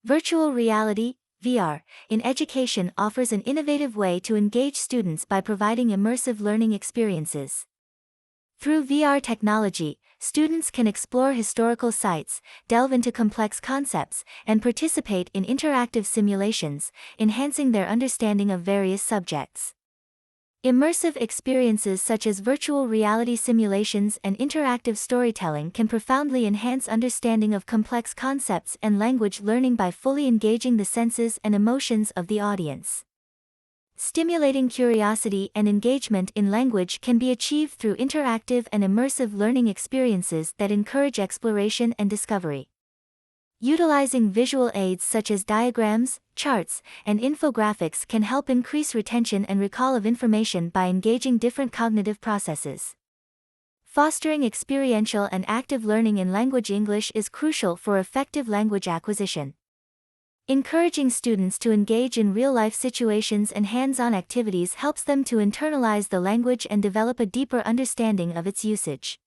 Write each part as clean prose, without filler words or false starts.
Virtual reality, VR, in education offers an innovative way to engage students by providing immersive learning experiences. Through VR technology, students can explore historical sites, delve into complex concepts, and participate in interactive simulations, enhancing their understanding of various subjects. Immersive experiences such as virtual reality simulations and interactive storytelling can profoundly enhance understanding of complex concepts and language learning by fully engaging the senses and emotions of the audience. Stimulating curiosity and engagement in language can be achieved through interactive and immersive learning experiences that encourage exploration and discovery. Utilizing visual aids such as diagrams, charts, and infographics can help increase retention and recall of information by engaging different cognitive processes. Fostering experiential and active learning in language English is crucial for effective language acquisition. Encouraging students to engage in real-life situations and hands-on activities helps them to internalize the language and develop a deeper understanding of its usage.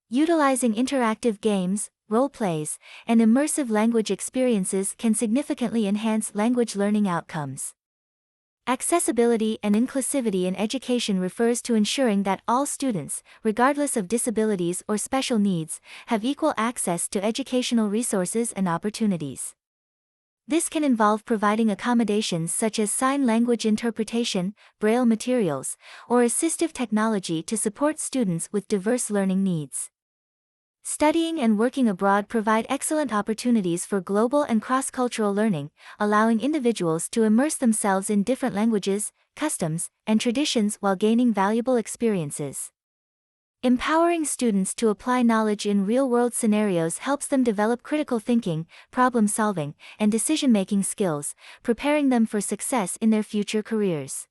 Utilizing interactive games, role-plays, and immersive language experiences can significantly enhance language learning outcomes. Accessibility and inclusivity in education refers to ensuring that all students, regardless of disabilities or special needs, have equal access to educational resources and opportunities. This can involve providing accommodations such as sign language interpretation, braille materials, or assistive technology to support students with diverse learning needs. Studying and working abroad provide excellent opportunities for global and cross-cultural learning, allowing individuals to immerse themselves in different languages, customs, and traditions while gaining valuable experiences. Empowering students to apply knowledge in real-world scenarios helps them develop critical thinking, problem-solving, and decision-making skills, preparing them for success in their future careers.